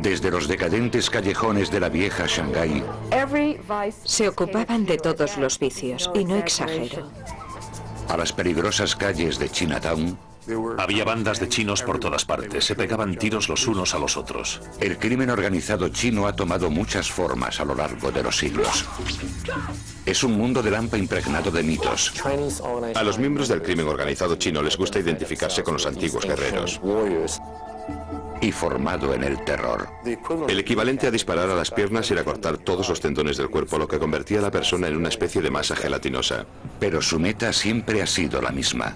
Desde los decadentes callejones de la vieja Shanghái, Se ocupaban de todos los vicios, y no exagero. a las peligrosas calles de Chinatown, Había bandas de chinos por todas partes, se pegaban tiros los unos a los otros. el crimen organizado chino ha tomado muchas formas a lo largo de los siglos. Es un mundo de lampa impregnado de mitos. A los miembros del crimen organizado chino les gusta identificarse con los antiguos guerreros. Y formado en el terror. El equivalente a disparar a las piernas era cortar todos los tendones del cuerpo, lo que convertía a la persona en una especie de masa gelatinosa. Pero su meta siempre ha sido la misma.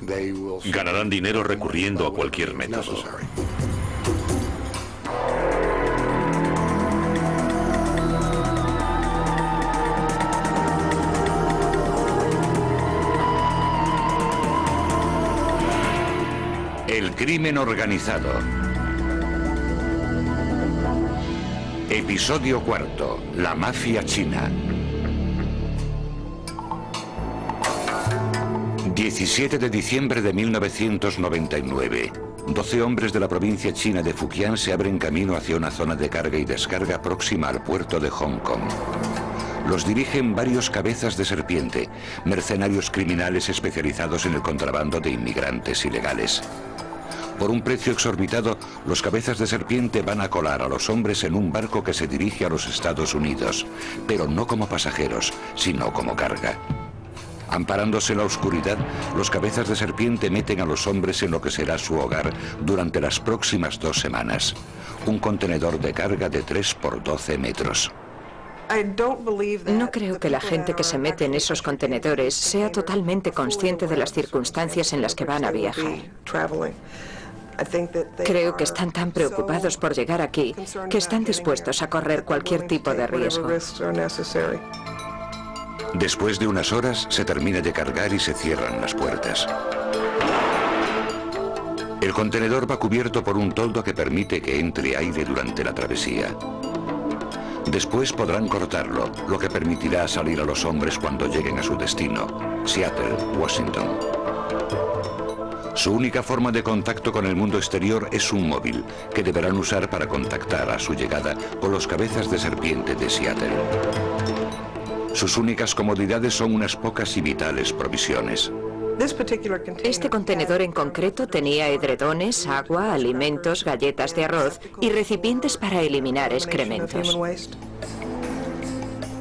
Ganarán dinero recurriendo a cualquier método. El crimen organizado. Episodio 4. La mafia china. 17 de diciembre de 1999. 12 hombres de la provincia china de Fujian se abren camino hacia una zona de carga y descarga próxima al puerto de Hong Kong. Los dirigen varios cabezas de serpiente, mercenarios criminales especializados en el contrabando de inmigrantes ilegales. Por un precio exorbitado, los cabezas de serpiente van a colar a los hombres en un barco que se dirige a los Estados Unidos, pero no como pasajeros, sino como carga. Amparándose en la oscuridad, los cabezas de serpiente meten a los hombres en lo que será su hogar durante las próximas 2 semanas. Un contenedor de carga de 3 por 12 metros. No creo que la gente que se mete en esos contenedores sea totalmente consciente de las circunstancias en las que van a viajar. Creo que están tan preocupados por llegar aquí que están dispuestos a correr cualquier tipo de riesgo. Después de unas horas, se termina de cargar y se cierran las puertas. El contenedor va cubierto por un toldo que permite que entre aire durante la travesía. Después podrán cortarlo, lo que permitirá salir a los hombres cuando lleguen a su destino, Seattle, Washington. Su única forma de contacto con el mundo exterior es un móvil, que deberán usar para contactar a su llegada con los cabezas de serpiente de Seattle. Sus únicas comodidades son unas pocas y vitales provisiones. Este contenedor en concreto tenía edredones, agua, alimentos, galletas de arroz y recipientes para eliminar excrementos.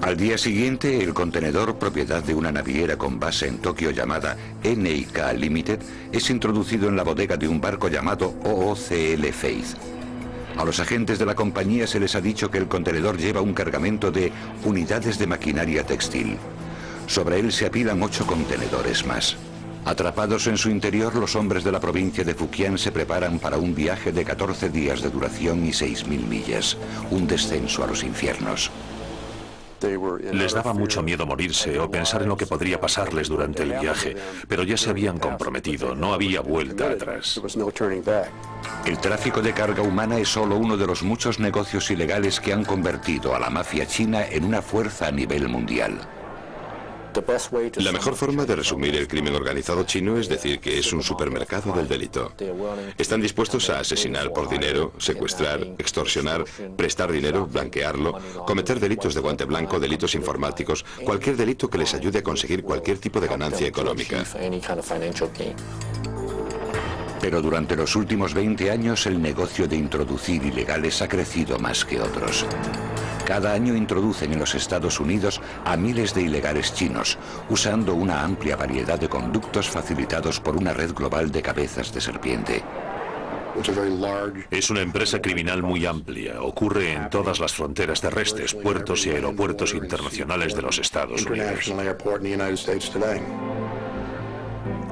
Al día siguiente, el contenedor, propiedad de una naviera con base en Tokio llamada NIK Limited, es introducido en la bodega de un barco llamado OOCL Faith. A los agentes de la compañía se les ha dicho que el contenedor lleva un cargamento de unidades de maquinaria textil. Sobre él se apilan 8 contenedores más. Atrapados en su interior, los hombres de la provincia de Fujian se preparan para un viaje de 14 días de duración y 6.000 millas, un descenso a los infiernos. Les daba mucho miedo morirse o pensar en lo que podría pasarles durante el viaje, pero ya se habían comprometido, no había vuelta atrás. El tráfico de carga humana es solo uno de los muchos negocios ilegales que han convertido a la mafia china en una fuerza a nivel mundial. La mejor forma de resumir el crimen organizado chino es decir que es un supermercado del delito. Están dispuestos a asesinar por dinero, secuestrar, extorsionar, prestar dinero, blanquearlo, cometer delitos de guante blanco, delitos informáticos, cualquier delito que les ayude a conseguir cualquier tipo de ganancia económica. Pero durante los últimos 20 años el negocio de introducir ilegales ha crecido más que otros. Cada año introducen en los Estados Unidos a miles de ilegales chinos, usando una amplia variedad de conductos facilitados por una red global de cabezas de serpiente. Es una empresa criminal muy amplia. Ocurre en todas las fronteras terrestres, puertos y aeropuertos internacionales de los Estados Unidos.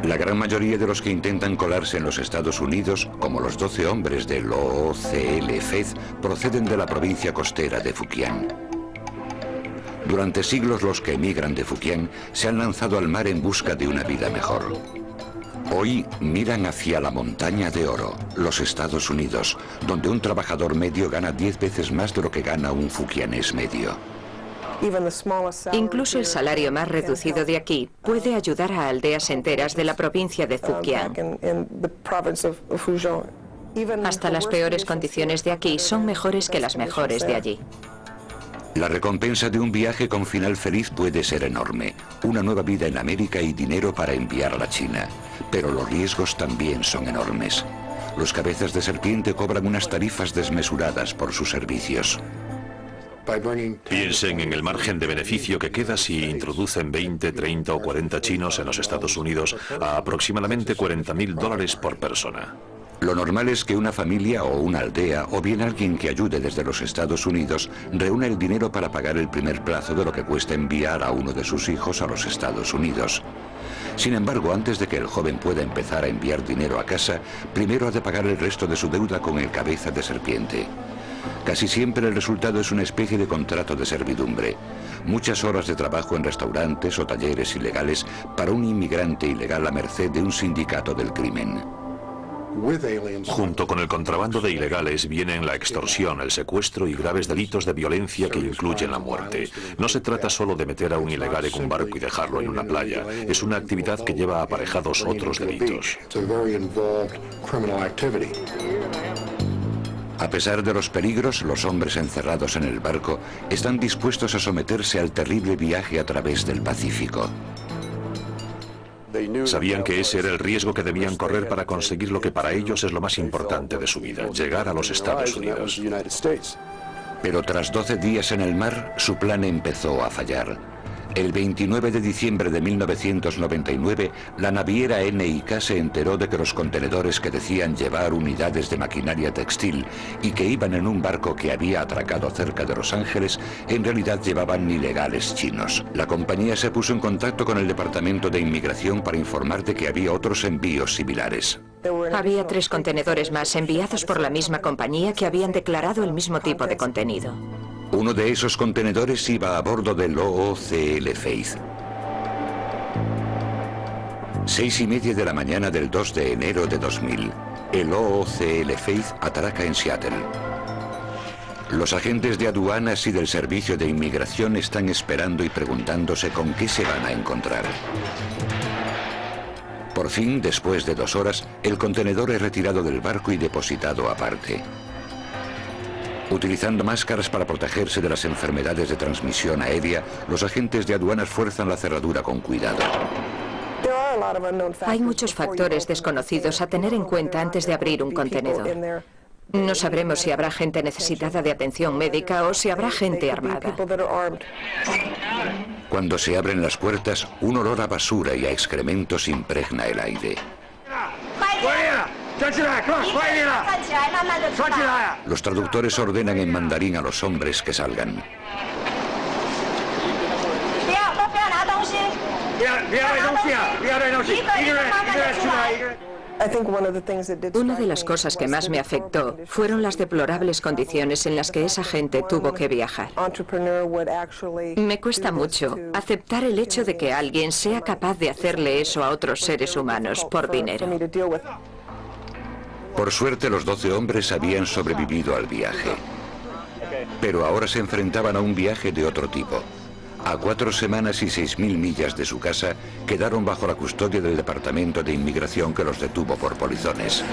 La gran mayoría de los que intentan colarse en los Estados Unidos, como los 12 hombres del OOCL Faith, proceden de la provincia costera de Fujian. Durante siglos los que emigran de Fujian se han lanzado al mar en busca de una vida mejor. Hoy miran hacia la montaña de oro, los Estados Unidos, donde un trabajador medio gana 10 veces más de lo que gana un fujianés medio. Incluso el salario más reducido de aquí puede ayudar a aldeas enteras de la provincia de Fujian. Hasta las peores condiciones de aquí son mejores que las mejores de allí. La recompensa de un viaje con final feliz puede ser enorme. Una nueva vida en América y dinero para enviar a la China. Pero los riesgos también son enormes. Los cabezas de serpiente cobran unas tarifas desmesuradas por sus servicios. Piensen en el margen de beneficio que queda si introducen 20, 30 o 40 chinos en los Estados Unidos a aproximadamente $40.000 por persona. Lo normal es que una familia o una aldea, o bien alguien que ayude desde los Estados Unidos, reúna el dinero para pagar el primer plazo de lo que cuesta enviar a uno de sus hijos a los Estados Unidos. Sin embargo, antes de que el joven pueda empezar a enviar dinero a casa, primero ha de pagar el resto de su deuda con el cabeza de serpiente. Casi siempre el resultado es una especie de contrato de servidumbre. Muchas horas de trabajo en restaurantes o talleres ilegales para un inmigrante ilegal a merced de un sindicato del crimen. Junto con el contrabando de ilegales vienen la extorsión, el secuestro y graves delitos de violencia que incluyen la muerte. No se trata solo de meter a un ilegal en un barco y dejarlo en una playa. Es una actividad que lleva aparejados otros delitos. A pesar de los peligros, los hombres encerrados en el barco están dispuestos a someterse al terrible viaje a través del Pacífico. Sabían que ese era el riesgo que debían correr para conseguir lo que para ellos es lo más importante de su vida, llegar a los Estados Unidos. Pero tras 12 días en el mar, su plan empezó a fallar. El 29 de diciembre de 1999, la naviera NIK se enteró de que los contenedores que decían llevar unidades de maquinaria textil y que iban en un barco que había atracado cerca de Los Ángeles, en realidad llevaban ilegales chinos. La compañía se puso en contacto con el Departamento de Inmigración para informar de que había otros envíos similares. Había 3 contenedores más enviados por la misma compañía que habían declarado el mismo tipo de contenido. Uno de esos contenedores iba a bordo del OOCL Faith. 6:30 de la mañana del 2 de enero de 2000, el OOCL Faith atraca en Seattle. Los agentes de aduanas y del Servicio de Inmigración están esperando y preguntándose con qué se van a encontrar. Por fin, después de 2 horas, el contenedor es retirado del barco y depositado aparte. Utilizando máscaras para protegerse de las enfermedades de transmisión aérea, los agentes de aduanas fuerzan la cerradura con cuidado. Hay muchos factores desconocidos a tener en cuenta antes de abrir un contenedor. No sabremos si habrá gente necesitada de atención médica o si habrá gente armada. Cuando se abren las puertas, un olor a basura y a excrementos impregna el aire. Los traductores ordenan en mandarín a los hombres que salgan. Una de las cosas que más me afectó fueron las deplorables condiciones en las que esa gente tuvo que viajar. Me cuesta mucho aceptar el hecho de que alguien sea capaz de hacerle eso a otros seres humanos por dinero. Por suerte, los 12 hombres habían sobrevivido al viaje. Pero ahora se enfrentaban a un viaje de otro tipo. A 4 semanas y 6.000 millas de su casa, quedaron bajo la custodia del Departamento de Inmigración que los detuvo por polizones.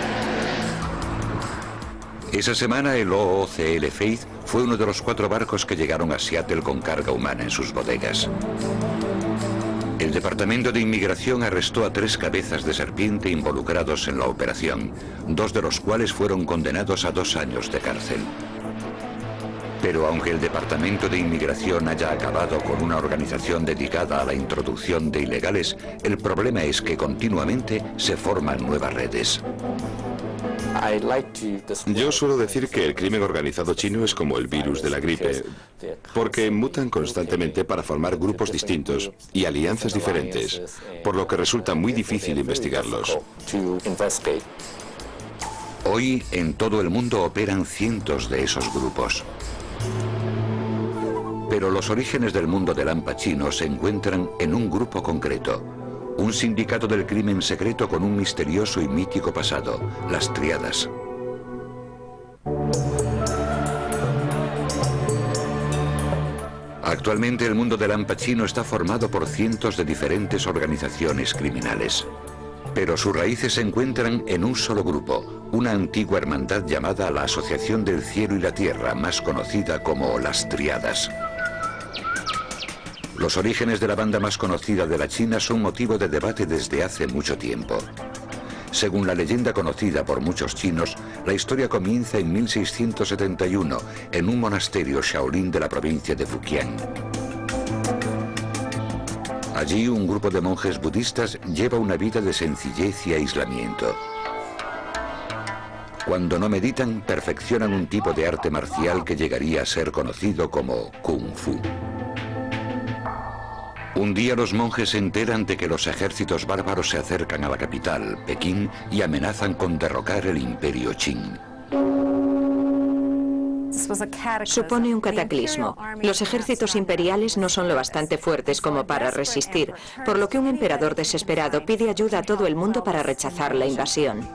Esa semana, el OOCL Faith fue uno de los 4 barcos que llegaron a Seattle con carga humana en sus bodegas. El Departamento de Inmigración arrestó a 3 cabezas de serpiente involucrados en la operación, 2 de los cuales fueron condenados a 2 años de cárcel. Pero aunque el Departamento de Inmigración haya acabado con una organización dedicada a la introducción de ilegales, el problema es que continuamente se forman nuevas redes. Yo suelo decir que el crimen organizado chino es como el virus de la gripe, porque mutan constantemente para formar grupos distintos y alianzas diferentes, por lo que resulta muy difícil investigarlos. Hoy, en todo el mundo operan cientos de esos grupos. Pero los orígenes del mundo del hampa chino se encuentran en un grupo concreto. Un sindicato del crimen secreto con un misterioso y mítico pasado, las Tríadas. Actualmente el mundo del hampa chino está formado por cientos de diferentes organizaciones criminales. Pero sus raíces se encuentran en un solo grupo, una antigua hermandad llamada la Asociación del Cielo y la Tierra, más conocida como las Tríadas. Los orígenes de la banda más conocida de la China son motivo de debate desde hace mucho tiempo. Según la leyenda conocida por muchos chinos, la historia comienza en 1671, en un monasterio Shaolin de la provincia de Fujian. Allí un grupo de monjes budistas lleva una vida de sencillez y aislamiento. Cuando no meditan, perfeccionan un tipo de arte marcial que llegaría a ser conocido como Kung Fu. Un día los monjes se enteran de que los ejércitos bárbaros se acercan a la capital, Pekín, y amenazan con derrocar el imperio Qing. Supone un cataclismo. Los ejércitos imperiales no son lo bastante fuertes como para resistir, por lo que un emperador desesperado pide ayuda a todo el mundo para rechazar la invasión.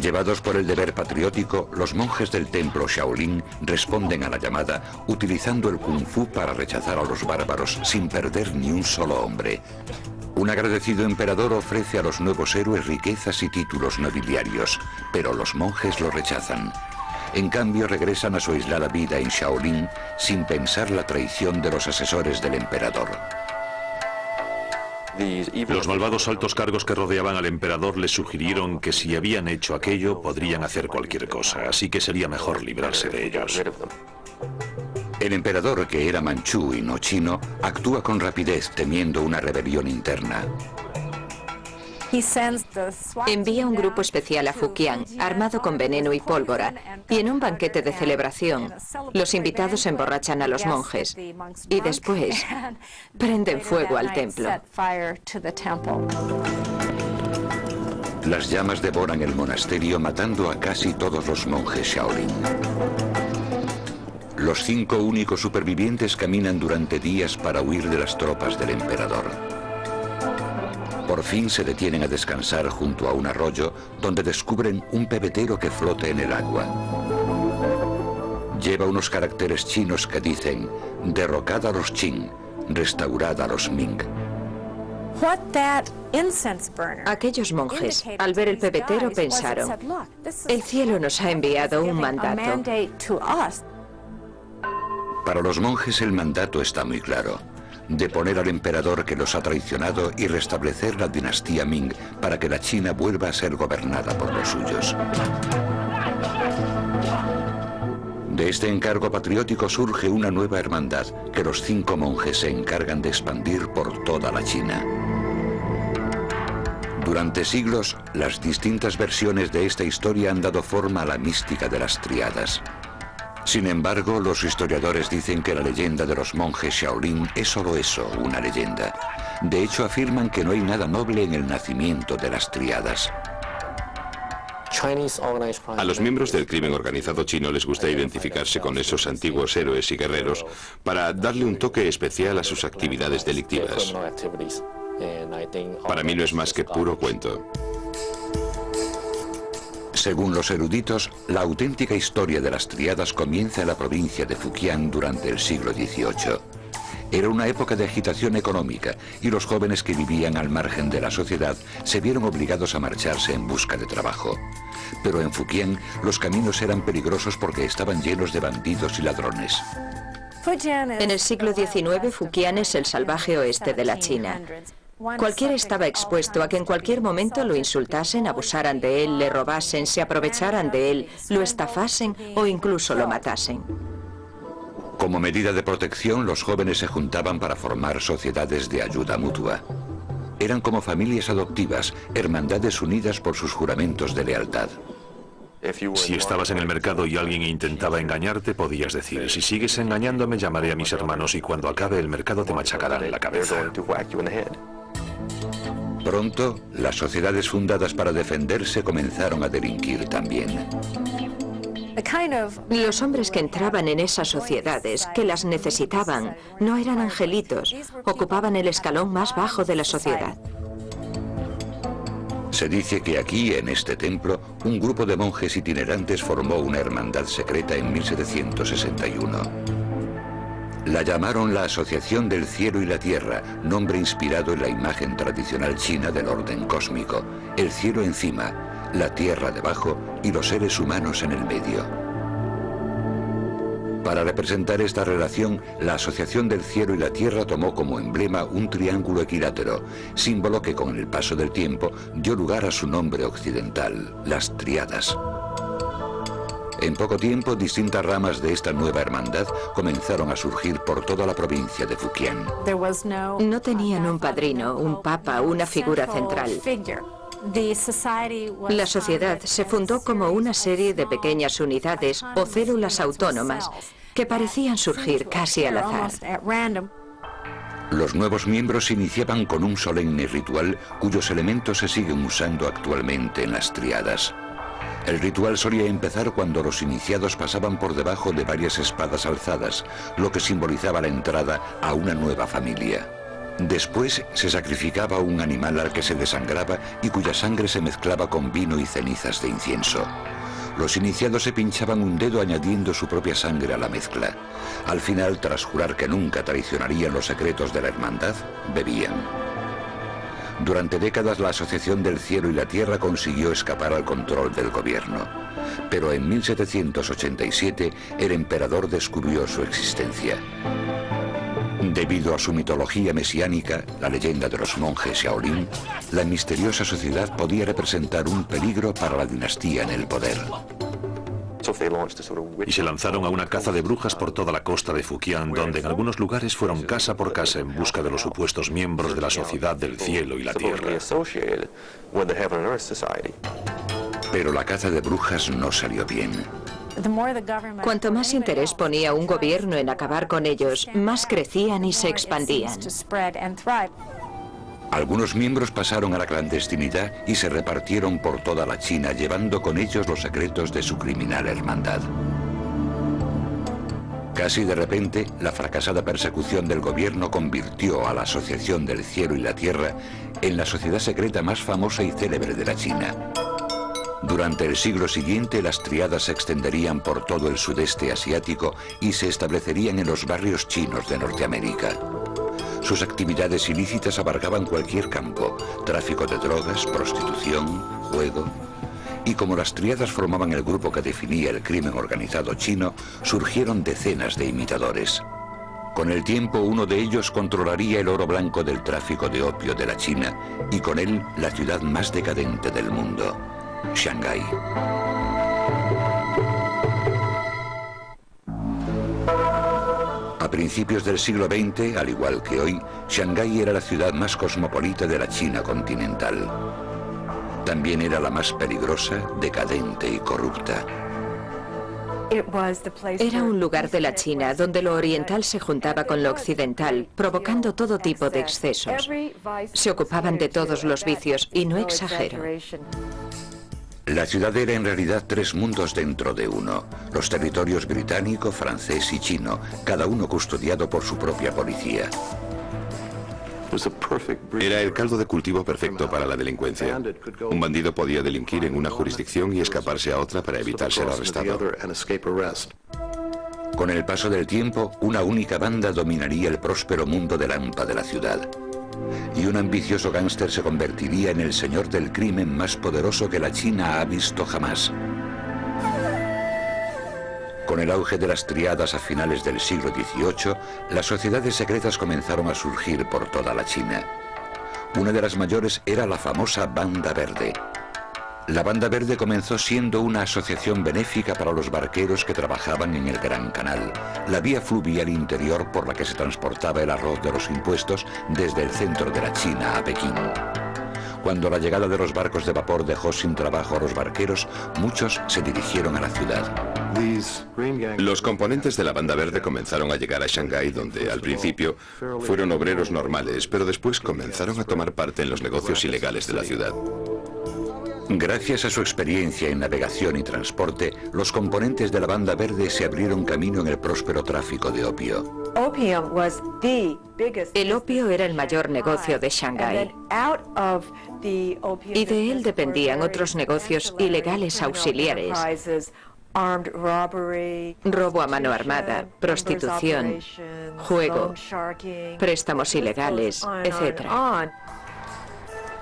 Llevados por el deber patriótico, los monjes del templo Shaolin responden a la llamada utilizando el Kung Fu para rechazar a los bárbaros sin perder ni un solo hombre. Un agradecido emperador ofrece a los nuevos héroes riquezas y títulos nobiliarios, pero los monjes lo rechazan. En cambio, regresan a su aislada vida en Shaolin sin pensar la traición de los asesores del emperador. Los malvados altos cargos que rodeaban al emperador les sugirieron que si habían hecho aquello podrían hacer cualquier cosa, así que sería mejor librarse de ellos. El emperador, que era manchú y no chino, actúa con rapidez temiendo una rebelión interna. Envía un grupo especial a Fujian, armado con veneno y pólvora, y en un banquete de celebración, los invitados emborrachan a los monjes y después prenden fuego al templo. Las llamas devoran el monasterio, matando a casi todos los monjes Shaolin. Los 5 únicos supervivientes caminan durante días para huir de las tropas del emperador. Por fin se detienen a descansar junto a un arroyo donde descubren un pebetero que flota en el agua. Lleva unos caracteres chinos que dicen: derrocad a los Qing, restaurad a los Ming. Aquellos monjes, al ver el pebetero, pensaron: el cielo nos ha enviado un mandato. Para los monjes el mandato está muy claro: deponer al emperador que los ha traicionado y restablecer la dinastía Ming para que la China vuelva a ser gobernada por los suyos. De este encargo patriótico surge una nueva hermandad que los 5 monjes se encargan de expandir por toda la China. Durante siglos, las distintas versiones de esta historia han dado forma a la mística de las Tríadas. Sin embargo, los historiadores dicen que la leyenda de los monjes Shaolin es solo eso, una leyenda. De hecho, afirman que no hay nada noble en el nacimiento de las Tríadas. A los miembros del crimen organizado chino les gusta identificarse con esos antiguos héroes y guerreros para darle un toque especial a sus actividades delictivas. Para mí no es más que puro cuento. Según los eruditos, la auténtica historia de las Tríadas comienza en la provincia de Fujian durante el siglo XVIII. Era una época de agitación económica y los jóvenes que vivían al margen de la sociedad se vieron obligados a marcharse en busca de trabajo. Pero en Fujian los caminos eran peligrosos porque estaban llenos de bandidos y ladrones. En el siglo XIX, Fujian es el salvaje oeste de la China. Cualquiera estaba expuesto a que en cualquier momento lo insultasen, abusaran de él, le robasen, se aprovecharan de él, lo estafasen o incluso lo matasen. Como medida de protección, los jóvenes se juntaban para formar sociedades de ayuda mutua. Eran como familias adoptivas, hermandades unidas por sus juramentos de lealtad. Si estabas en el mercado y alguien intentaba engañarte, podías decir: si sigues engañándome, llamaré a mis hermanos y cuando acabe el mercado te machacarán en la cabeza. Pronto, las sociedades fundadas para defenderse comenzaron a delinquir también. Los hombres que entraban en esas sociedades, que las necesitaban, no eran angelitos, ocupaban el escalón más bajo de la sociedad. Se dice que aquí, en este templo, un grupo de monjes itinerantes formó una hermandad secreta en 1761. La llamaron la Asociación del Cielo y la Tierra, nombre inspirado en la imagen tradicional china del orden cósmico. El cielo encima, la tierra debajo y los seres humanos en el medio. Para representar esta relación, la Asociación del Cielo y la Tierra tomó como emblema un triángulo equilátero, símbolo que con el paso del tiempo dio lugar a su nombre occidental, las Tríadas. En poco tiempo, distintas ramas de esta nueva hermandad comenzaron a surgir por toda la provincia de Fujian. No tenían un padrino, un papa, una figura central. La sociedad se fundó como una serie de pequeñas unidades o células autónomas que parecían surgir casi al azar. Los nuevos miembros se iniciaban con un solemne ritual cuyos elementos se siguen usando actualmente en las Tríadas. El ritual solía empezar cuando los iniciados pasaban por debajo de varias espadas alzadas, lo que simbolizaba la entrada a una nueva familia. Después se sacrificaba un animal al que se desangraba y cuya sangre se mezclaba con vino y cenizas de incienso. Los iniciados se pinchaban un dedo añadiendo su propia sangre a la mezcla. Al final, tras jurar que nunca traicionarían los secretos de la hermandad, bebían. Durante décadas la Asociación del Cielo y la Tierra consiguió escapar al control del gobierno. Pero en 1787 el emperador descubrió su existencia. Debido a su mitología mesiánica, la leyenda de los monjes Shaolin, la misteriosa sociedad podía representar un peligro para la dinastía en el poder. Y se lanzaron a una caza de brujas por toda la costa de Fujian, donde en algunos lugares fueron casa por casa en busca de los supuestos miembros de la Sociedad del Cielo y la Tierra. Pero la caza de brujas no salió bien. Cuanto más interés ponía un gobierno en acabar con ellos, más crecían y se expandían. Algunos miembros pasaron a la clandestinidad y se repartieron por toda la China, llevando con ellos los secretos de su criminal hermandad. Casi de repente, la fracasada persecución del gobierno convirtió a la Asociación del Cielo y la Tierra en la sociedad secreta más famosa y célebre de la China. Durante el siglo siguiente, las Tríadas se extenderían por todo el sudeste asiático y se establecerían en los barrios chinos de Norteamérica. Sus actividades ilícitas abarcaban cualquier campo: tráfico de drogas, prostitución, juego. Y como las Tríadas formaban el grupo que definía el crimen organizado chino, surgieron decenas de imitadores. Con el tiempo, uno de ellos controlaría el oro blanco del tráfico de opio de la China y con él la ciudad más decadente del mundo, Shanghái. A principios del siglo XX, al igual que hoy, Shanghái era la ciudad más cosmopolita de la China continental. También era la más peligrosa, decadente y corrupta. Era un lugar de la China donde lo oriental se juntaba con lo occidental, provocando todo tipo de excesos. Se ocupaban de todos los vicios, y no exagero. La ciudad era en realidad tres mundos dentro de uno: los territorios británico, francés y chino, cada uno custodiado por su propia policía. Era el caldo de cultivo perfecto para la delincuencia. Un bandido podía delinquir en una jurisdicción y escaparse a otra para evitar ser arrestado. Con el paso del tiempo, una única banda dominaría el próspero mundo de Lampa de la ciudad. Y un ambicioso gángster se convertiría en el señor del crimen más poderoso que la China ha visto jamás. Con el auge de las Tríadas a finales del siglo XVIII, las sociedades secretas comenzaron a surgir por toda la China. Una de las mayores era la famosa Banda Verde. La Banda Verde comenzó siendo una asociación benéfica para los barqueros que trabajaban en el Gran Canal, la vía fluvial interior por la que se transportaba el arroz de los impuestos desde el centro de la China a Pekín. Cuando la llegada de los barcos de vapor dejó sin trabajo a los barqueros, muchos se dirigieron a la ciudad. Los componentes de la Banda Verde comenzaron a llegar a Shanghái, donde al principio fueron obreros normales, pero después comenzaron a tomar parte en los negocios ilegales de la ciudad. Gracias a su experiencia en navegación y transporte, los componentes de la Banda Verde se abrieron camino en el próspero tráfico de opio. El opio era el mayor negocio de Shanghái. Y de él dependían otros negocios ilegales auxiliares, robo a mano armada, prostitución, juego, préstamos ilegales, etc.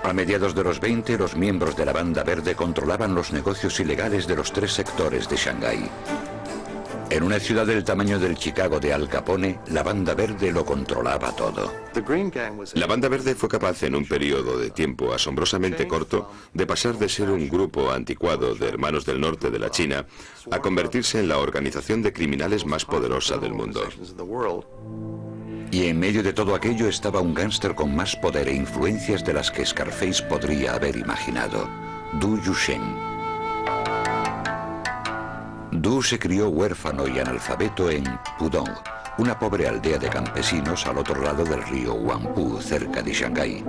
A mediados de los 20, los miembros de la Banda Verde controlaban los negocios ilegales de los 3 sectores de Shanghái. En una ciudad del tamaño del Chicago de Al Capone, la Banda Verde lo controlaba todo. La Banda Verde fue capaz en un periodo de tiempo asombrosamente corto de pasar de ser un grupo anticuado de hermanos del norte de la China a convertirse en la organización de criminales más poderosa del mundo. Y en medio de todo aquello estaba un gángster con más poder e influencias de las que Scarface podría haber imaginado, Du Yusheng. Du se crió huérfano y analfabeto en Pudong, una pobre aldea de campesinos al otro lado del río Huangpu, cerca de Shanghái.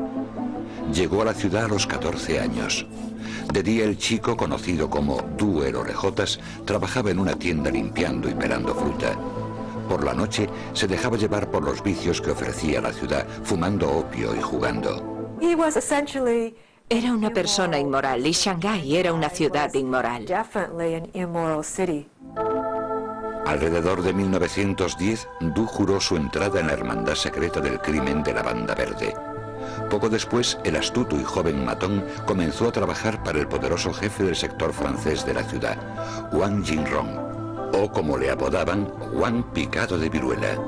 Llegó a la ciudad a los 14 años. De día el chico, conocido como Du el Orejotas, trabajaba en una tienda limpiando y pelando fruta. Por la noche se dejaba llevar por los vicios que ofrecía la ciudad, fumando opio y jugando. Era una persona inmoral y Shanghái era una ciudad inmoral. Alrededor de 1910, Du juró su entrada en la hermandad secreta del crimen de la Banda Verde. Poco después, el astuto y joven matón comenzó a trabajar para el poderoso jefe del sector francés de la ciudad, Wang Jinrong, o como le apodaban, Wang Picado de Viruela.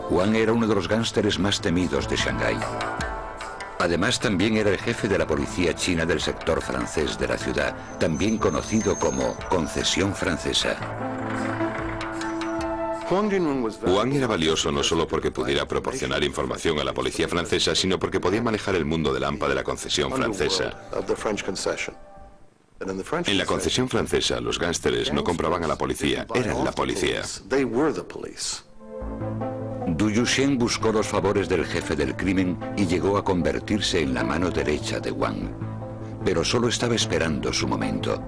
Wang era uno de los gánsteres más temidos de Shanghái. Además, también era el jefe de la policía china del sector francés de la ciudad, también conocido como Concesión Francesa. Wang era valioso no solo porque pudiera proporcionar información a la policía francesa, sino porque podía manejar el mundo del AMPA de la Concesión Francesa. En la Concesión Francesa, los gánsteres no compraban a la policía, eran la policía. Du Yusheng buscó los favores del jefe del crimen y llegó a convertirse en la mano derecha de Wang. Pero solo estaba esperando su momento.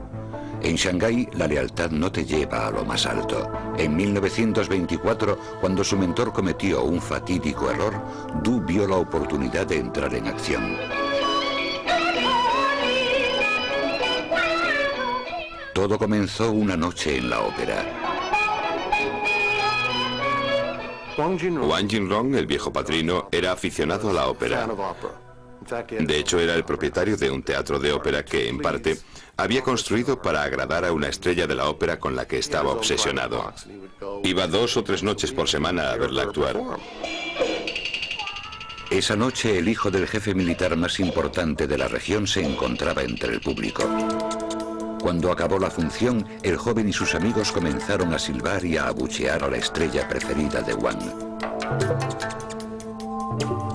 En Shanghái, la lealtad no te lleva a lo más alto. En 1924, cuando su mentor cometió un fatídico error, Du vio la oportunidad de entrar en acción. Todo comenzó una noche en la ópera. Wang Jinrong, el viejo padrino, era aficionado a la ópera. De hecho, era el propietario de un teatro de ópera que, en parte, había construido para agradar a una estrella de la ópera con la que estaba obsesionado. Iba 2 o 3 noches por semana a verla actuar. Esa noche, el hijo del jefe militar más importante de la región se encontraba entre el público. Cuando acabó la función, el joven y sus amigos comenzaron a silbar y a abuchear a la estrella preferida de Wang.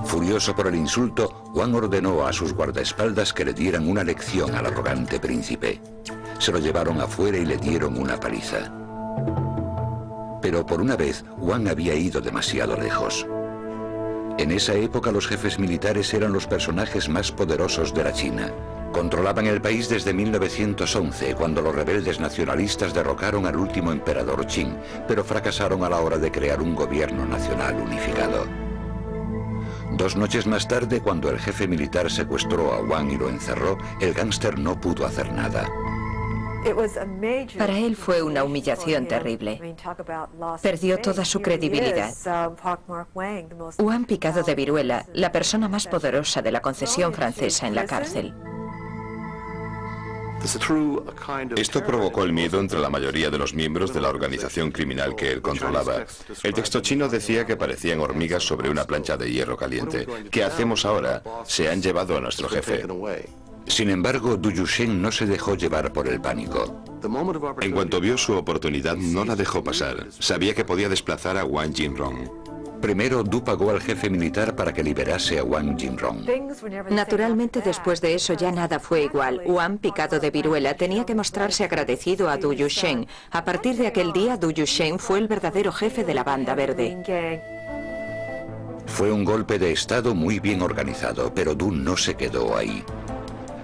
Furioso por el insulto, Wang ordenó a sus guardaespaldas que le dieran una lección al arrogante príncipe. Se lo llevaron afuera y le dieron una paliza. Pero por una vez, Wang había ido demasiado lejos. En esa época los jefes militares eran los personajes más poderosos de la China. Controlaban el país desde 1911, cuando los rebeldes nacionalistas derrocaron al último emperador Qing, pero fracasaron a la hora de crear un gobierno nacional unificado. 2 noches más tarde, cuando el jefe militar secuestró a Wang y lo encerró, el gángster no pudo hacer nada. Para él fue una humillación terrible. Perdió toda su credibilidad. Wang Picado de Viruela, la persona más poderosa de la Concesión Francesa en la cárcel. Esto provocó el miedo entre la mayoría de los miembros de la organización criminal que él controlaba. El texto chino decía que parecían hormigas sobre una plancha de hierro caliente. ¿Qué hacemos ahora? Se han llevado a nuestro jefe. Sin embargo, Du Yusheng no se dejó llevar por el pánico. En cuanto vio su oportunidad, no la dejó pasar. Sabía que podía desplazar a Wang Jinrong. Primero, Du pagó al jefe militar para que liberase a Wang Jinrong. Naturalmente, después de eso ya nada fue igual. Wang Picado de Viruela tenía que mostrarse agradecido a Du Yusheng. A partir de aquel día, Du Yusheng fue el verdadero jefe de la Banda Verde. Fue un golpe de estado muy bien organizado, pero Du no se quedó ahí.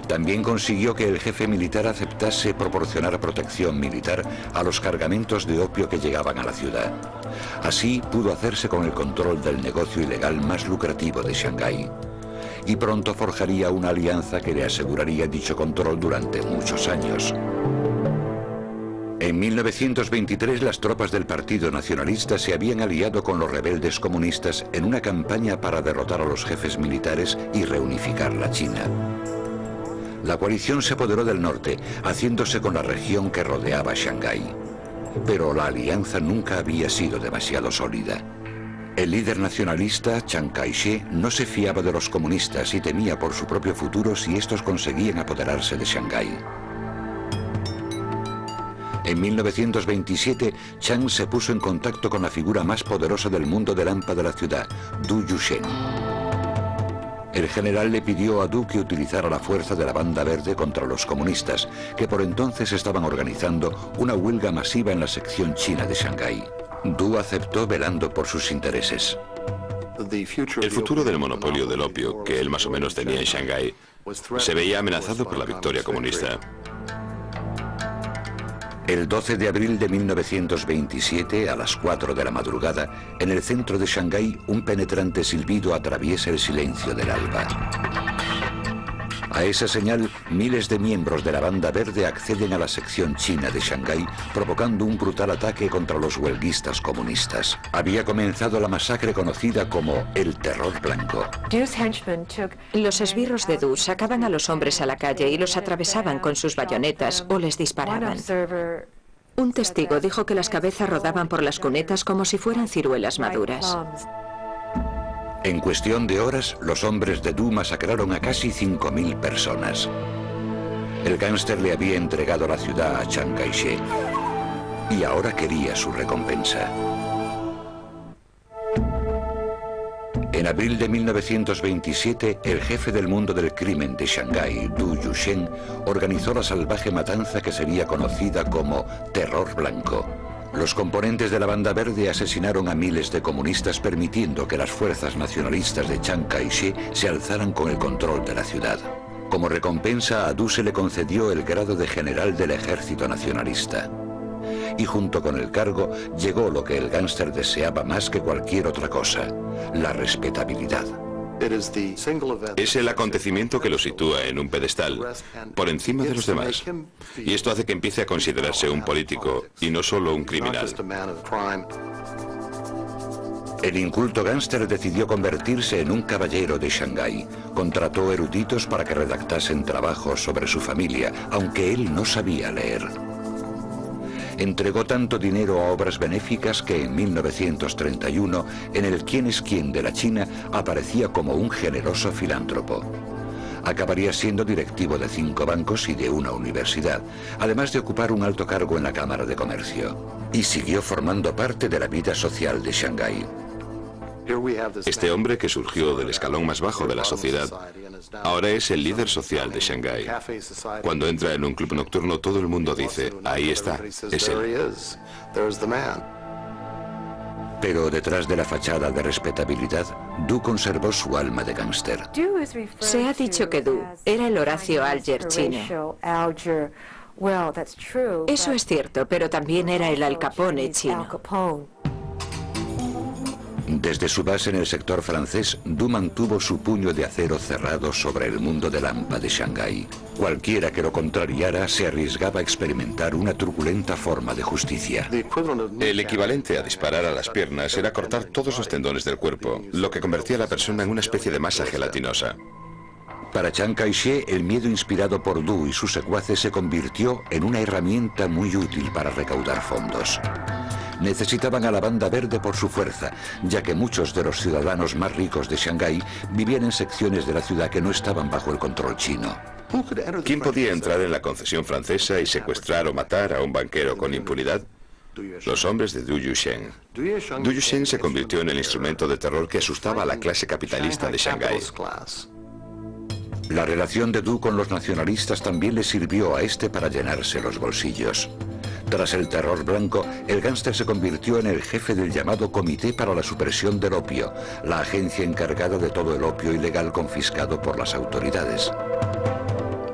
También consiguió que el jefe militar aceptase proporcionar protección militar a los cargamentos de opio que llegaban a la ciudad. Así pudo hacerse con el control del negocio ilegal más lucrativo de Shanghái. Y pronto forjaría una alianza que le aseguraría dicho control durante muchos años. En 1923 las tropas del Partido Nacionalista se habían aliado con los rebeldes comunistas en una campaña para derrotar a los jefes militares y reunificar la China. La coalición se apoderó del norte, haciéndose con la región que rodeaba Shanghái. Pero la alianza nunca había sido demasiado sólida. El líder nacionalista, Chiang Kai-shek, no se fiaba de los comunistas y temía por su propio futuro si estos conseguían apoderarse de Shanghái. En 1927, Chiang se puso en contacto con la figura más poderosa del mundo del AMPA de la ciudad, Du Yusheng. El general le pidió a Du que utilizara la fuerza de la Banda Verde contra los comunistas, que por entonces estaban organizando una huelga masiva en la sección china de Shanghái. Du aceptó velando por sus intereses. El futuro del monopolio del opio, que él más o menos tenía en Shanghái, se veía amenazado por la victoria comunista. El 12 de abril de 1927, a las 4 de la madrugada, en el centro de Shanghái, un penetrante silbido atraviesa el silencio del alba. A esa señal, miles de miembros de la Banda Verde acceden a la sección china de Shanghái, provocando un brutal ataque contra los huelguistas comunistas. Había comenzado la masacre conocida como el Terror Blanco. Los esbirros de Du sacaban a los hombres a la calle y los atravesaban con sus bayonetas o les disparaban. Un testigo dijo que las cabezas rodaban por las cunetas como si fueran ciruelas maduras. En cuestión de horas, los hombres de Du masacraron a casi 5.000 personas. El gángster le había entregado la ciudad a Chiang Kai-shek y ahora quería su recompensa. En abril de 1927, el jefe del mundo del crimen de Shanghái, Du Yusheng, organizó la salvaje matanza que sería conocida como Terror Blanco. Los componentes de la Banda Verde asesinaron a miles de comunistas, permitiendo que las fuerzas nacionalistas de Chiang Kai-shek se alzaran con el control de la ciudad. Como recompensa, a Du se le concedió el grado de general del ejército nacionalista. Y junto con el cargo llegó lo que el gángster deseaba más que cualquier otra cosa: la respetabilidad. Es el acontecimiento que lo sitúa en un pedestal, por encima de los demás. Y esto hace que empiece a considerarse un político y no solo un criminal. El inculto gángster decidió convertirse en un caballero de Shanghái. Contrató eruditos para que redactasen trabajos sobre su familia, aunque él no sabía leer. Entregó tanto dinero a obras benéficas que en 1931, en el Quién es quién de la China, aparecía como un generoso filántropo. Acabaría siendo directivo de 5 bancos y de una universidad, además de ocupar un alto cargo en la Cámara de Comercio. Y siguió formando parte de la vida social de Shanghái. Este hombre, que surgió del escalón más bajo de la sociedad, ahora es el líder social de Shanghái. Cuando entra en un club nocturno, todo el mundo dice: ahí está, es él. Pero detrás de la fachada de respetabilidad, Du conservó su alma de gángster. Se ha dicho que Du era el Horacio Alger chino. Eso es cierto, pero también era el Al Capone chino. Desde su base en el sector francés, Du mantuvo su puño de acero cerrado sobre el mundo del AMPA de Shanghái. Cualquiera que lo contrariara se arriesgaba a experimentar una truculenta forma de justicia. El equivalente a disparar a las piernas era cortar todos los tendones del cuerpo, lo que convertía a la persona en una especie de masa gelatinosa. Para Chiang Kai-shek, el miedo inspirado por Du y sus secuaces se convirtió en una herramienta muy útil para recaudar fondos. Necesitaban a la Banda Verde por su fuerza, ya que muchos de los ciudadanos más ricos de Shanghái vivían en secciones de la ciudad que no estaban bajo el control chino. ¿Quién podía entrar en la concesión francesa y secuestrar o matar a un banquero con impunidad? Los hombres de Du Yusheng. Du Yusheng se convirtió en el instrumento de terror que asustaba a la clase capitalista de Shanghái. La relación de Du con los nacionalistas también le sirvió a este para llenarse los bolsillos. Tras el Terror Blanco, el gángster se convirtió en el jefe del llamado Comité para la Supresión del Opio, la agencia encargada de todo el opio ilegal confiscado por las autoridades.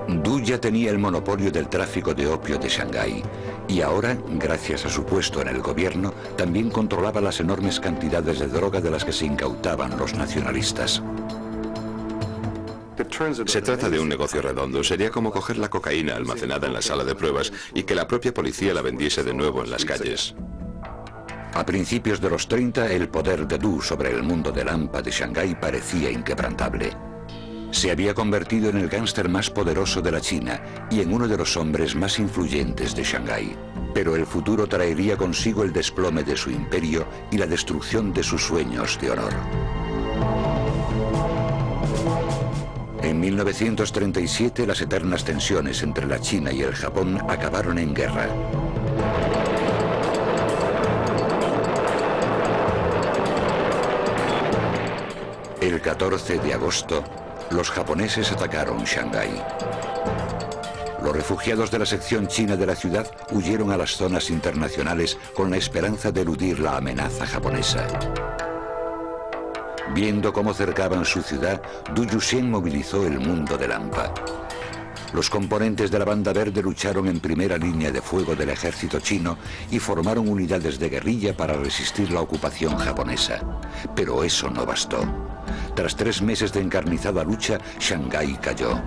Du ya tenía el monopolio del tráfico de opio de Shanghái y ahora, gracias a su puesto en el gobierno, también controlaba las enormes cantidades de droga de las que se incautaban los nacionalistas. Se trata de un negocio redondo. Sería como coger la cocaína almacenada en la sala de pruebas y que la propia policía la vendiese de nuevo en las calles. A principios de los 30, el poder de Du sobre el mundo del AMPA de Shanghái parecía inquebrantable. Se había convertido en el gángster más poderoso de la China y en uno de los hombres más influyentes de Shanghái. Pero el futuro traería consigo el desplome de su imperio y la destrucción de sus sueños de honor. En 1937, las eternas tensiones entre la China y el Japón acabaron en guerra. El 14 de agosto, los japoneses atacaron Shanghái. Los refugiados de la sección china de la ciudad huyeron a las zonas internacionales con la esperanza de eludir la amenaza japonesa. Viendo cómo cercaban su ciudad, Du Yuxian movilizó el mundo del AMPA. Los componentes de la Banda Verde lucharon en primera línea de fuego del ejército chino y formaron unidades de guerrilla para resistir la ocupación japonesa. Pero eso no bastó. Tras 3 meses de encarnizada lucha, Shanghái cayó.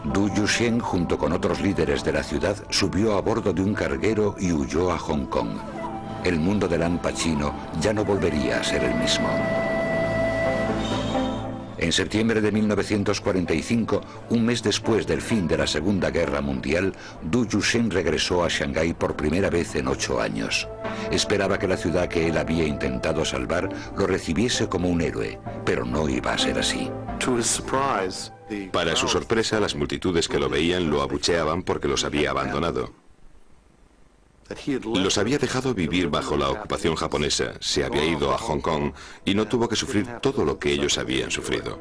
Du Yuxian, junto con otros líderes de la ciudad, subió a bordo de un carguero y huyó a Hong Kong. El mundo del AMPA chino ya no volvería a ser el mismo. En septiembre de 1945, un mes después del fin de la Segunda Guerra Mundial, Du Yuxian regresó a Shanghái por primera vez en 8 años. Esperaba que la ciudad que él había intentado salvar lo recibiese como un héroe, pero no iba a ser así. Para su sorpresa, las multitudes que lo veían lo abucheaban porque los había abandonado. Los había dejado vivir bajo la ocupación japonesa, se había ido a Hong Kong y no tuvo que sufrir todo lo que ellos habían sufrido.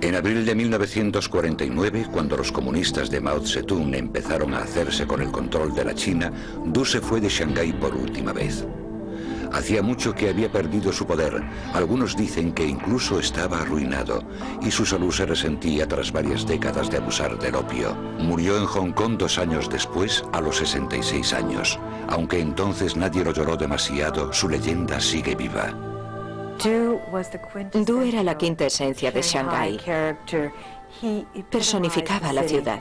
En abril de 1949, cuando los comunistas de Mao Zedong empezaron a hacerse con el control de la China, Du se fue de Shanghái por última vez. Hacía mucho que había perdido su poder, algunos dicen que incluso estaba arruinado, y su salud se resentía tras varias décadas de abusar del opio. Murió en Hong Kong 2 años después, a los 66 años. Aunque entonces nadie lo lloró demasiado, su leyenda sigue viva. Du era la quinta esencia de Shanghái. Personificaba la ciudad.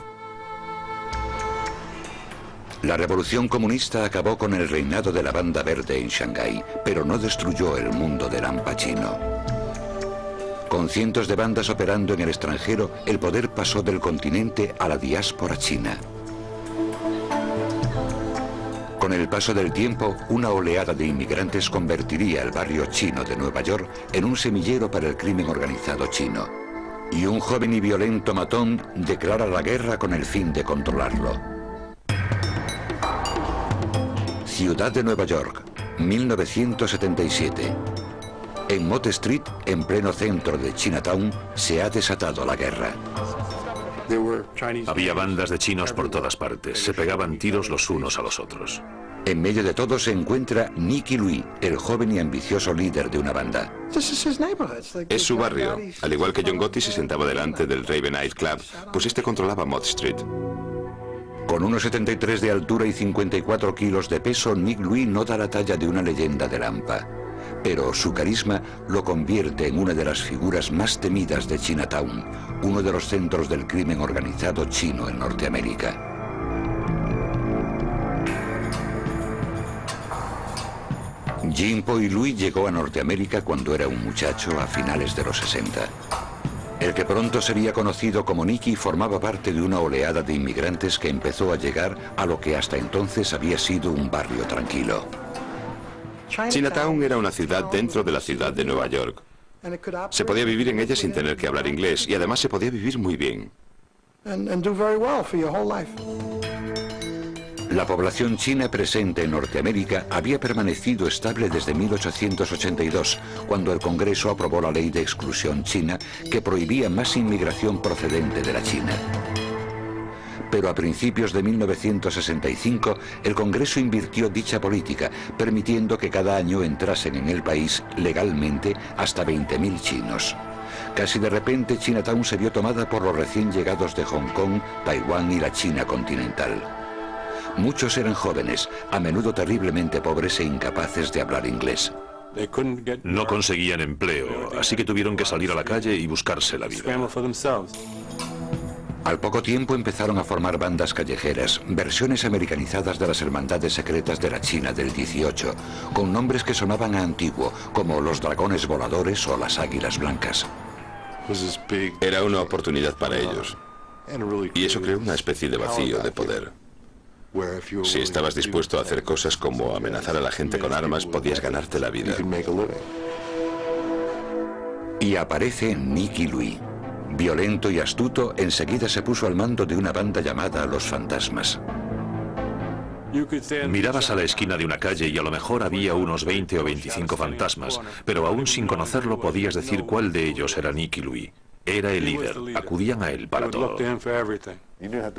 La revolución comunista acabó con el reinado de la Banda Verde en Shanghái, pero no destruyó el mundo del AMPA chino. Con cientos de bandas operando en el extranjero, el poder pasó del continente a la diáspora china. Con el paso del tiempo, una oleada de inmigrantes convertiría el barrio chino de Nueva York en un semillero para el crimen organizado chino. Y un joven y violento matón declara la guerra con el fin de controlarlo. Ciudad de Nueva York, 1977. En Mott Street, en pleno centro de Chinatown, se ha desatado la guerra. Había bandas de chinos por todas partes, se pegaban tiros los unos a los otros. En medio de todo se encuentra Nicky Louis, el joven y ambicioso líder de una banda. Es su barrio. Al igual que John Gotti se sentaba delante del Raven Night Club, pues este controlaba Mott Street. Con 1,73 de altura y 54 kilos de peso, Nick Louis no da la talla de una leyenda del AMPA. Pero su carisma lo convierte en una de las figuras más temidas de Chinatown, uno de los centros del crimen organizado chino en Norteamérica. Jin Po Louis llegó a Norteamérica cuando era un muchacho a finales de los 60. El que pronto sería conocido como Nicky formaba parte de una oleada de inmigrantes que empezó a llegar a lo que hasta entonces había sido un barrio tranquilo. Chinatown era una ciudad dentro de la ciudad de Nueva York. Se podía vivir en ella sin tener que hablar inglés y además se podía vivir muy bien. La población china presente en Norteamérica había permanecido estable desde 1882, cuando el Congreso aprobó la ley de exclusión china que prohibía más inmigración procedente de la China. Pero a principios de 1965, el Congreso invirtió dicha política, permitiendo que cada año entrasen en el país legalmente hasta 20.000 chinos. Casi de repente, Chinatown se vio tomada por los recién llegados de Hong Kong, Taiwán y la China continental. Muchos eran jóvenes, a menudo terriblemente pobres e incapaces de hablar inglés. No conseguían empleo, así que tuvieron que salir a la calle y buscarse la vida. Al poco tiempo empezaron a formar bandas callejeras, versiones americanizadas de las hermandades secretas de la China del 18, con nombres que sonaban a antiguo, como los dragones voladores o las águilas blancas. Era una oportunidad para ellos, y eso creó una especie de vacío de poder. Si estabas dispuesto a hacer cosas como amenazar a la gente con armas, podías ganarte la vida. Y aparece Nicky Louis. Violento y astuto, enseguida se puso al mando de una banda llamada Los Fantasmas. Mirabas a la esquina de una calle y a lo mejor había unos 20 o 25 fantasmas, pero aún sin conocerlo podías decir cuál de ellos era Nicky Louis. Era el líder, acudían a él para todo.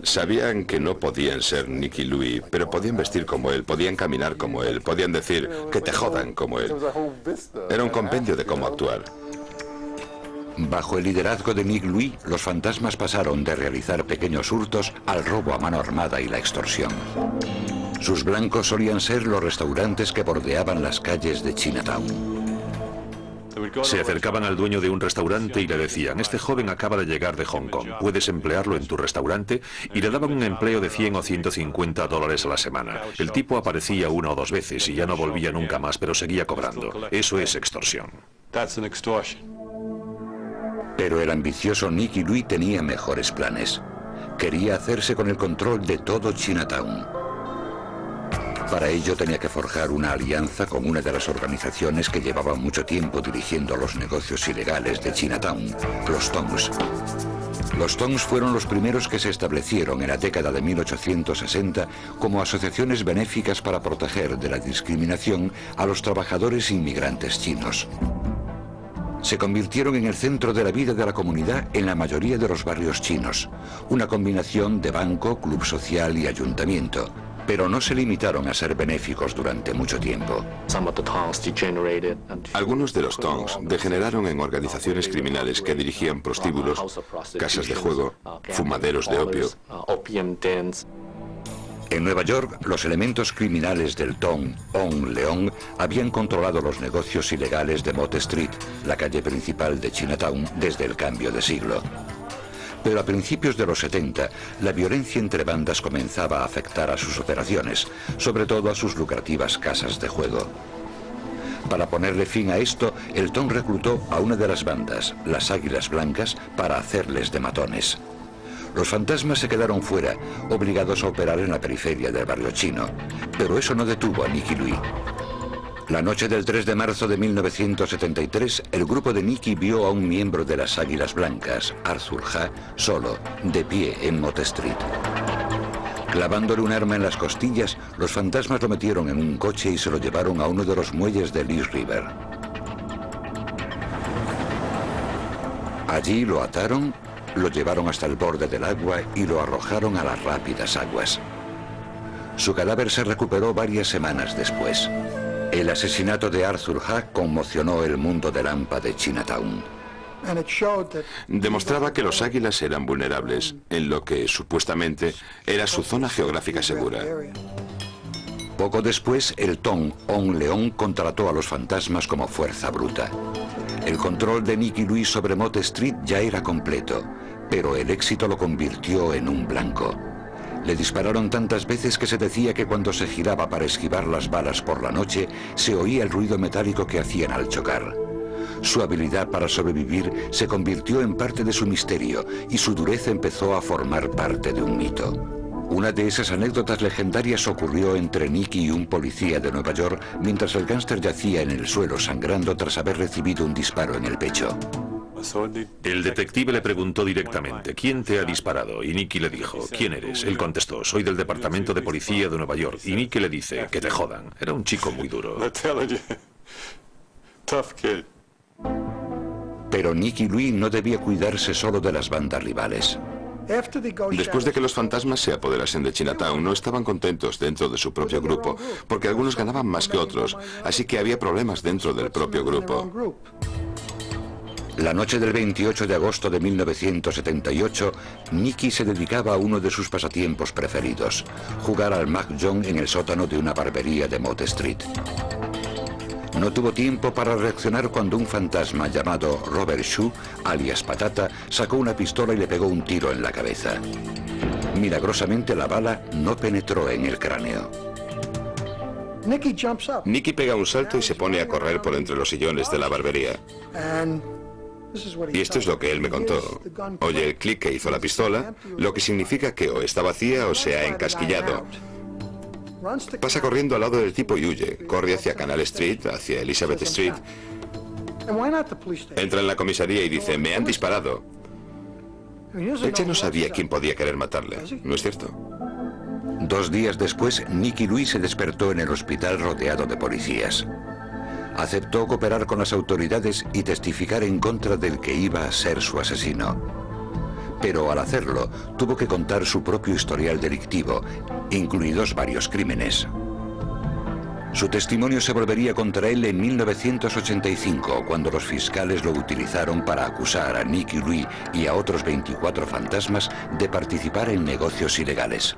Sabían que no podían ser Nicky Louis, pero podían vestir como él, podían caminar como él, podían decir que te jodan como él. Era un compendio de cómo actuar. Bajo el liderazgo de Nick Louis, los fantasmas pasaron de realizar pequeños hurtos al robo a mano armada y la extorsión. Sus blancos solían ser los restaurantes que bordeaban las calles de Chinatown. Se acercaban al dueño de un restaurante y le decían: este joven acaba de llegar de Hong Kong, ¿puedes emplearlo en tu restaurante? Y le daban un empleo de 100 o 150 dólares a la semana. El tipo aparecía una o dos veces y ya no volvía nunca más, pero seguía cobrando. Eso es extorsión. Pero el ambicioso Nicky Louis tenía mejores planes. Quería hacerse con el control de todo Chinatown. Para ello tenía que forjar una alianza con una de las organizaciones que llevaban mucho tiempo dirigiendo los negocios ilegales de Chinatown, los Tongs. Los Tongs fueron los primeros que se establecieron en la década de 1860 como asociaciones benéficas para proteger de la discriminación a los trabajadores inmigrantes chinos. Se convirtieron en el centro de la vida de la comunidad en la mayoría de los barrios chinos, una combinación de banco, club social y ayuntamiento, pero no se limitaron a ser benéficos durante mucho tiempo. Algunos de los Tongs degeneraron en organizaciones criminales que dirigían prostíbulos, casas de juego, fumaderos de opio. En Nueva York, los elementos criminales del Tong On Leong habían controlado los negocios ilegales de Mott Street, la calle principal de Chinatown, desde el cambio de siglo. Pero a principios de los 70, la violencia entre bandas comenzaba a afectar a sus operaciones, sobre todo a sus lucrativas casas de juego. Para ponerle fin a esto, el Tong reclutó a una de las bandas, las Águilas Blancas, para hacerles de matones. Los fantasmas se quedaron fuera, obligados a operar en la periferia del barrio chino, pero eso no detuvo a Nicky Louis. La noche del 3 de marzo de 1973, el grupo de Nicky vio a un miembro de las Águilas Blancas, Arthur Ha, solo, de pie en Mott Street. Clavándole un arma en las costillas, los fantasmas lo metieron en un coche y se lo llevaron a uno de los muelles de East River. Allí lo ataron, lo llevaron hasta el borde del agua y lo arrojaron a las rápidas aguas. Su cadáver se recuperó varias semanas después. El asesinato de Arthur Ha conmocionó el mundo del hampa de Chinatown. Demostraba que los águilas eran vulnerables, en lo que supuestamente era su zona geográfica segura. Poco después, el Tong On Leong contrató a los fantasmas como fuerza bruta. El control de Nicky Louis sobre Mott Street ya era completo, pero el éxito lo convirtió en un blanco. Le dispararon tantas veces que se decía que cuando se giraba para esquivar las balas por la noche, se oía el ruido metálico que hacían al chocar. Su habilidad para sobrevivir se convirtió en parte de su misterio y su dureza empezó a formar parte de un mito. Una de esas anécdotas legendarias ocurrió entre Nicky y un policía de Nueva York mientras el gángster yacía en el suelo sangrando tras haber recibido un disparo en el pecho. El detective le preguntó directamente: ¿quién te ha disparado? Y Nicky le dijo: ¿quién eres? Él contestó: soy del departamento de policía de Nueva York. Y Nicky le dice: que te jodan. Era un chico muy duro. Pero Nicky Louis no debía cuidarse solo de las bandas rivales. Después de que los fantasmas se apoderasen de Chinatown, no estaban contentos dentro de su propio grupo, porque algunos ganaban más que otros, así que había problemas dentro del propio grupo. La noche del 28 de agosto de 1978, Nicky se dedicaba a uno de sus pasatiempos preferidos, jugar al mahjong en el sótano de una barbería de Mott Street. No tuvo tiempo para reaccionar cuando un fantasma llamado Robert Shu, alias Patata, sacó una pistola y le pegó un tiro en la cabeza. Milagrosamente la bala no penetró en el cráneo. Nicky pega un salto y se pone a correr por entre los sillones de la barbería. Y esto es lo que él me contó. Oye el clic que hizo la pistola, lo que significa que o está vacía o se ha encasquillado. Pasa corriendo al lado del tipo y huye. Corre hacia Canal Street, hacia Elizabeth Street. Entra en la comisaría y dice, me han disparado. Él ya no sabía quién podía querer matarle, ¿no es cierto? 2 días después, Nicky Louis se despertó en el hospital rodeado de policías. Aceptó cooperar con las autoridades y testificar en contra del que iba a ser su asesino. Pero al hacerlo, tuvo que contar su propio historial delictivo, incluidos varios crímenes. Su testimonio se volvería contra él en 1985, cuando los fiscales lo utilizaron para acusar a Nicky Louis y a otros 24 fantasmas de participar en negocios ilegales.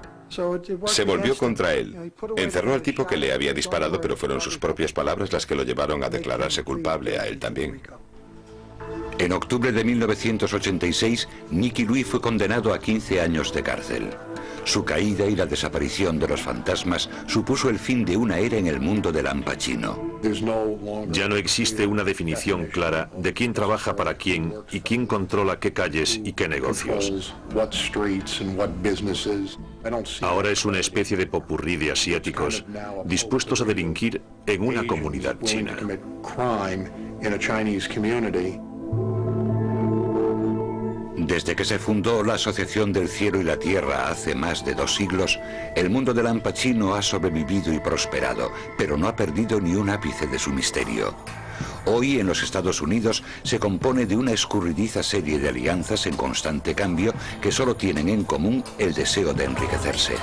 Se volvió contra él. Encerró al tipo que le había disparado, pero fueron sus propias palabras las que lo llevaron a declararse culpable a él también. En octubre de 1986, Nicky Louis fue condenado a 15 años de cárcel. Su caída y la desaparición de los fantasmas supuso el fin de una era en el mundo del Al Pacino. Ya no existe una definición clara de quién trabaja para quién y quién controla qué calles y qué negocios. Ahora es una especie de popurrí de asiáticos dispuestos a delinquir en una comunidad china. Desde que se fundó la Asociación del Cielo y la Tierra hace más de 2 siglos, el mundo del Al Pacino ha sobrevivido y prosperado, pero no ha perdido ni un ápice de su misterio. Hoy en los Estados Unidos se compone de una escurridiza serie de alianzas en constante cambio que solo tienen en común el deseo de enriquecerse.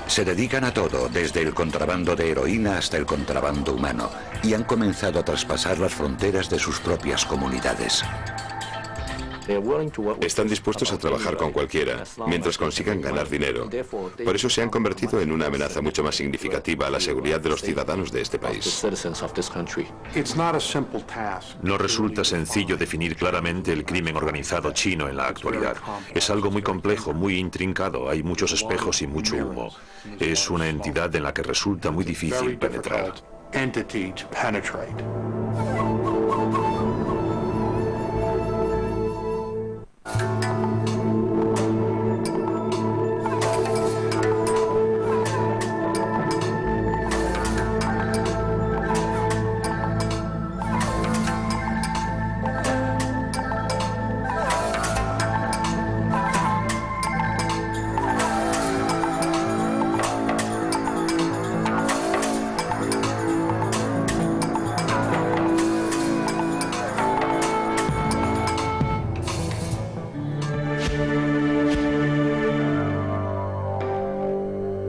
Se dedican a todo, desde el contrabando de heroína hasta el contrabando humano, y han comenzado a traspasar las fronteras de sus propias comunidades. Están dispuestos a trabajar con cualquiera, mientras consigan ganar dinero. Por eso se han convertido en una amenaza mucho más significativa a la seguridad de los ciudadanos de este país. No resulta sencillo definir claramente el crimen organizado chino en la actualidad. Es algo muy complejo, muy intrincado, hay muchos espejos y mucho humo. Es una entidad en la que resulta muy difícil penetrar.